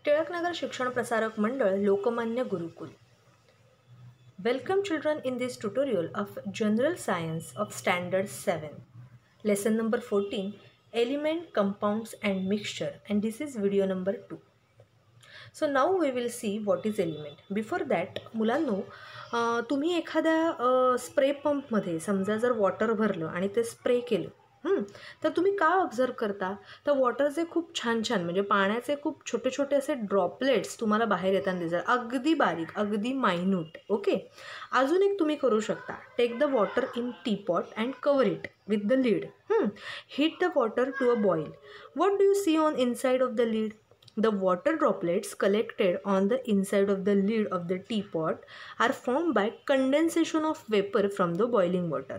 टिळकनगर शिक्षण प्रसारक मंडळ लोकमान्य गुरुकुल. Welcome children in this tutorial of General Science of Standard 7. Lesson number 14, Element, Compounds and Mixture, and this is video number 2. So now we will see what is element. Before that, मुलांनो, तुम्ही एखाद्या spray पंपमध्ये समजा जर water भरलं आणि ते spray केलं, तर तुम्ही काय ऑब्झर्व करता, तर वॉटरचे खूप छान छान म्हणजे पाण्याचे खूप छोटे छोटे असे ड्रॉपलेट्स तुम्हाला बाहेर येताना दिसतात, अगदी बारीक, अगदी मायन्यूट. ओके, अजून एक तुम्ही करू शकता, take the water in teapot and cover it with the lid. Heat the water to a boil. What do you see on inside of the lid? The water droplets collected on the inside of the lid of the teapot are formed by condensation of vapor from the boiling water.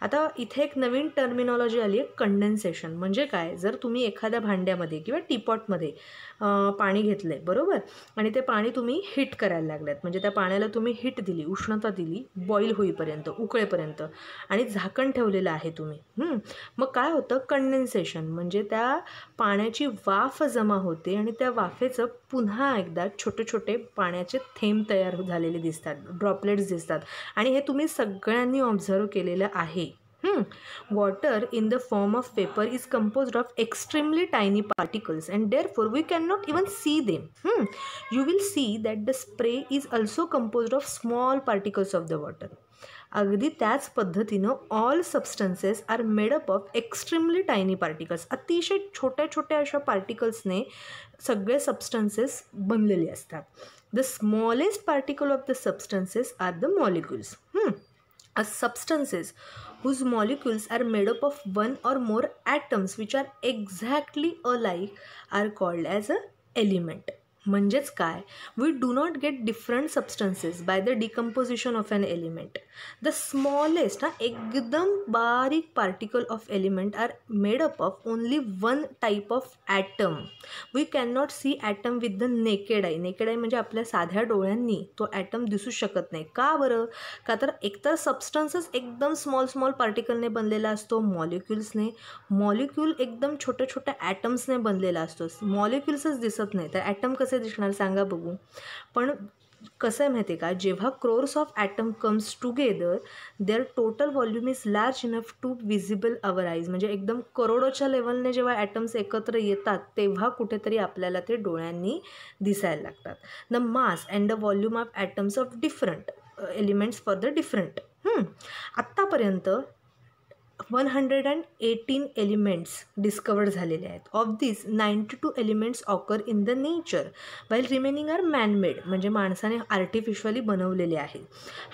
आता इथे एक नवीन terminology आली आहे, condensation. म्हणजे काय, जर तुम्ही एखाद्या भांड्यामध्ये किंवा टीपॉटमध्ये पाणी घेतलं आहे बरोबर, आणि ते पाणी तुम्ही हीट करायला लागल्यात, म्हणजे त्या पाण्याला तुम्ही हीट दिली, उष्णता दिली, बॉईल होईपर्यंत, उकळेपर्यंत, आणि झाकण ठेवलेलं आहे तुम्ही. मग काय होतं, कंडेन्सेशन म्हणजे त्या पाण्याची वाफ जमा होते आणि त्या वाफेचं पुन्हा एकदा छोटे छोटे पाण्याचे थेंब तयार झालेले दिसतात, ड्रॉपलेट्स दिसतात, आणि हे तुम्ही सगळ्यांनी ऑब्झर्व केलेलं आहे. Water in the form of vapor is composed of extremely tiny particles and therefore we cannot even see them. You will see that the spray is also composed of small particles of the water. अगदी त्याच पद्धतीनं all substances are made up of extremely tiny particles. अतिशय छोट्या छोट्या अशा पार्टिकल्सने सगळे substances बनलेले असतात. The smallest particle of the substances are the molecules. Substances whose molecules are made up of one or more atoms which are exactly alike are called as a element. म्हणजेच काय, we do not get different substances by the decomposition of an element. The smallest एकदम बारीक particle of element are made up of only one type of atom. We can not see atom with the naked eye. Naked eye म्हणजे आपल्या साध्या डोळ्यांनी तो item दिसू शकत नाही. का बरं? का तर एकतर सबस्टन्सच एकदम स्मॉल स्मॉल पार्टिकलने बनलेला असतो, मॉलिक्युल्सने. मॉलिक्यूल एकदम छोट्या छोट्या ॲटम्सने बनलेला असतो, मॉलिक्युल्सच दिसत नाही, तर ॲटम कसे दिसणार सांगा बघू. पण कसं आहे माहिती आहे का, जेव्हा crores of atom comes together their total volume is large enough to visible our eyes. म्हणजे एकदम करोडोच्या लेवलने जेव्हा ॲटम्स एकत्र येतात तेव्हा कुठेतरी आपल्याला ते डोळ्यांनी दिसायला लागतात. The mass and the volume of atoms of different elements for the different. आत्तापर्यंत 118 एलिमेंट्स डिस्कवर्ड झालेले आहेत. Of this 92 elements occur in the nature while remaining are manmade. म्हणजे माणसाने आर्टिफिशियली बनवलेले आहेत.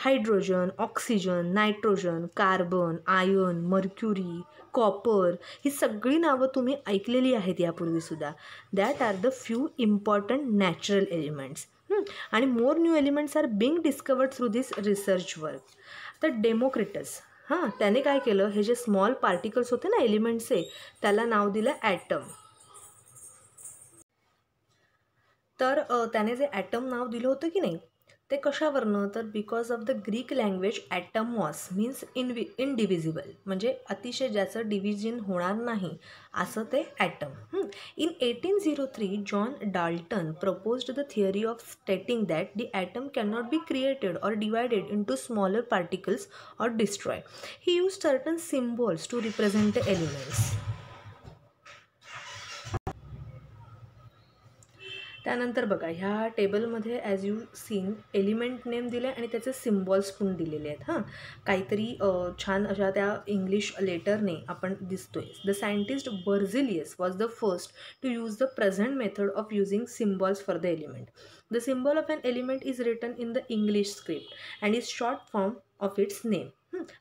Hydrogen, oxygen, nitrogen, carbon, iron, mercury, copper, ही सगळी नावं तुम्ही ऐकलेली आहेत यापूर्वीसुद्धा. That are the few important natural elements. आणि more new elements are being discovered through this research work. तर डेमोक्रिटस त्याने काय केलं, हे जे स्मॉल पार्टिकल्स होते ना एलिमेंट्सचे, त्याला नाव दिलं ॲटम. तर त्याने जे ॲटम नाव दिलं होतं की नाही, ते कशावरनं, तर because of the Greek language atomos means indivisible, म्हणजे अतिशय ज्याचं डिव्हिजन होणार नाही असं ते atom. In 1803 John Dalton proposed the theory of stating that the atom can not be created or divided into smaller particles or destroy. He use certain symbols to represent the elements. त्यानंतर बघा, ह्या टेबलमध्ये as you seen element name दिले आणि त्याचे symbols पण दिलेले आहेत. काहीतरी छान अशा त्या इंग्लिश लेटरने आपण दिसतोय. The scientist Berzelius was the first to use the present method of using symbols for the element. The symbol of an element is written in the English script and is short form of its name.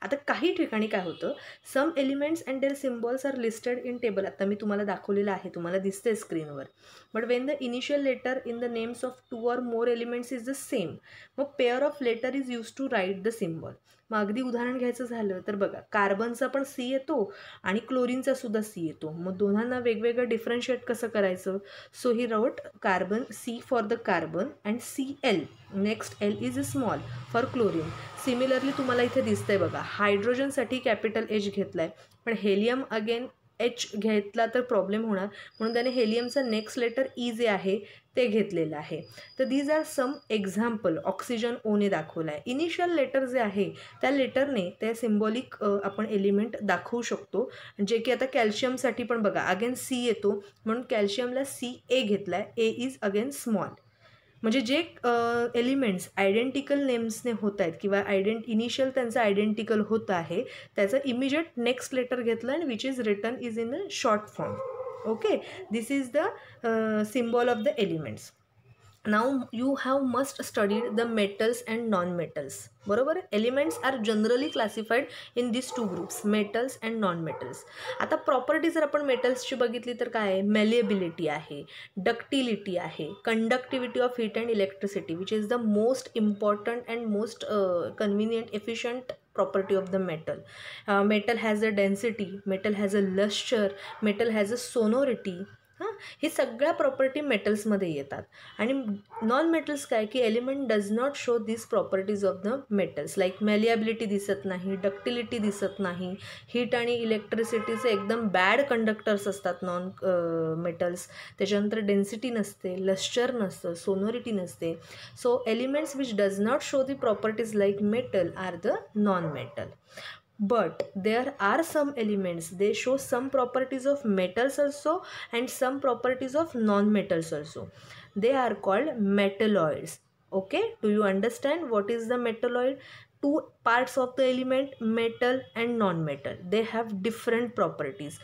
आता काही ठिकाणी काय होतं, some elements and their symbols are listed in table. आता मी तुम्हाला दाखवलेलं आहे, तुम्हाला दिसते स्क्रीनवर. But when the initial letter in the names of 2 or more elements is the same, मग pair of letter is use to write the symbol. मग अगदी उदाहरण घ्यायचं झालं तर बघा, कार्बनचा पण सी येतो आणि क्लोरीनचा सुद्धा सी येतो. मग दोघांना वेगवेगळं डिफरन्शिएट कसं करायचं. So he wrote carbon, C for the carbon and CL. Next L is a small for chlorine. Similarly तुम्हाला इथे दिसतंय बघा, हायड्रोजनसाठी कॅपिटल H घेतला आहे, पण हेलियम अगेन H घेतला तर प्रॉब्लेम होणार, म्हणून त्याने हेलियमचं नेक्स्ट लेटर ई जे आहे ते घेतलेलं आहे. तर these are some example. Oxygen ओने दाखवला आहे. इनिशियल लेटर जे आहे त्या लेटरने ते सिम्बॉलिक आपण एलिमेंट दाखवू शकतो, जे की आता कॅल्शियमसाठी पण बघा अगेन सी येतो, म्हणून कॅल्शियमला CA घेतला आहे. ए इज अगेन स्मॉल. म्हणजे जे एलिमेंट्स आयडेंटिकल नेम्सने होत आहेत किंवा इनिशियल त्यांचं आयडेंटिकल होतं आहे त्याचं इमिजिएट नेक्स्ट लेटर घेतलं आणि which is written is in a short form. Okay, this is the symbol of the elements. Now you have must studied the metals and non-metals. बरोबर. Elements are generally classified in this two groups, metals and non metals. आता property जर आपण मेटल्सची बघितली तर काय आहे, malleability आहे, ductility आहे, conductivity of heat and electricity which is the most important and most convenient efficient property of the metal. Metal has a density, metal has a luster, metal has a sonority. हे सगळ्या property मेटल्समध्ये येतात. आणि non metals काय की element does not show this properties of the metals, like malleability दिसत नाही, ductility दिसत नाही, हीट आणि इलेक्ट्रिसिटीचे एकदम बॅड कंडक्टर्स असतात नॉन मेटल्स. त्याच्यानंतर डेन्सिटी नसते, लस्चर नसतं, सोनोरिटी नसते. So elements which does not show the properties like metal are the non metal. But there are some elements, they show some properties of metals also and some properties of non-metals also. They are called metalloids. Okay, do you understand what is the metalloid? Two parts of the element, metal and non-metal, they have different properties,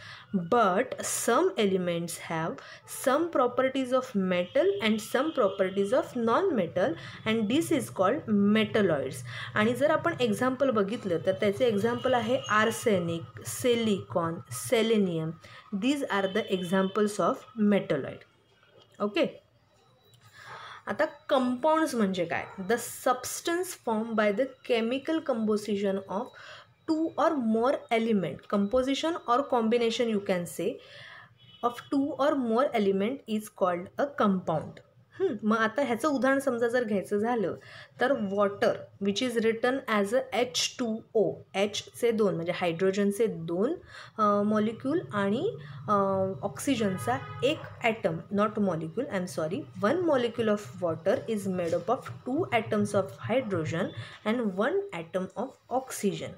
but some elements have some properties of metal and some properties of non-metal, and this is called metalloids. आणि जर आपण example बघितलं तर त्याचे example आहे arsenic, silicon, selenium. These are the examples of metalloid. Okay. आता compounds म्हणजे काय, the substance form by the chemical composition of two or more element, composition or combination you can say of two or more element is called a compound. मग आता ह्याचं उदाहरण समजा जर घ्यायचं झालं तर water which is written as a H2O, Hचे 2 म्हणजे हायड्रोजनचे 2 मॉलिक्यूल आणि ऑक्सिजनचा 1 item, not molecule, I am sorry, 1 molecule of water is made up of 2 atoms of hydrogen and 1 atom of oxygen.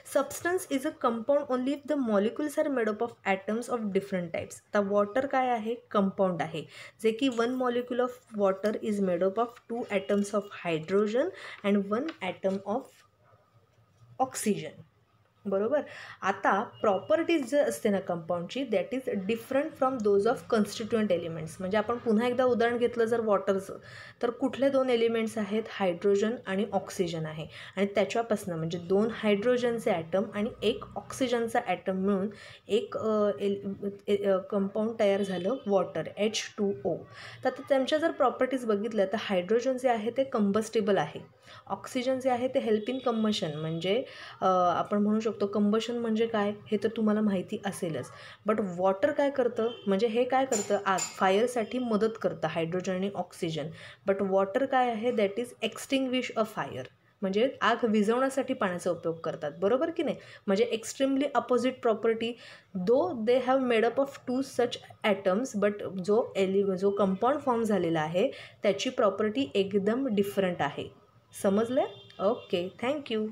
Substance is a compound only if the molecules are made up of atoms of different types. आता water काय आहे, compound आहे, जे की 1 molecule of water is made up of 2 atoms of hydrogen and 1 atom of oxygen. बरोबर. आता properties जे असते ना कंपाऊंडची, that is different from those of constituent elements. म्हणजे आपण पुन्हा एकदा उदाहरण घेतलं जर वॉटरचं, तर कुठले 2 एलिमेंट्स आहेत, हायड्रोजन आणि ऑक्सिजन आहे, आणि त्याच्यापासून म्हणजे 2 हायड्रोजनचे ॲटम आणि 1 ऑक्सिजनचा ॲटम मिळून एक कंपाऊंड तयार झालं वॉटर, H2O. तर आता त्यांच्या जर प्रॉपर्टीज बघितल्या तर हायड्रोजन जे आहे ते कंबस्टेबल आहे, ऑक्सिजन जे आहे ते हेल्प इन कंबशन, म्हणजे आपण म्हणू शकतो कंबशन म्हणजे काय हे तर तुम्हाला माहिती असेलच. बट वॉटर काय करतं, म्हणजे हे काय करतं, आग फायरसाठी मदत करतं, हायड्रोजन आणि ऑक्सिजन. बट वॉटर काय आहे, that is extinguish a fire, म्हणजे आग विझवण्यासाठी पाण्याचा उपयोग करतात. बरोबर की नाही. म्हणजे extremely opposite property, though they have made up of 2 such atoms, but जो कंपाऊंड फॉर्म झालेला आहे त्याची प्रॉपर्टी एकदम डिफरंट आहे. समजलं. Okay, thank you.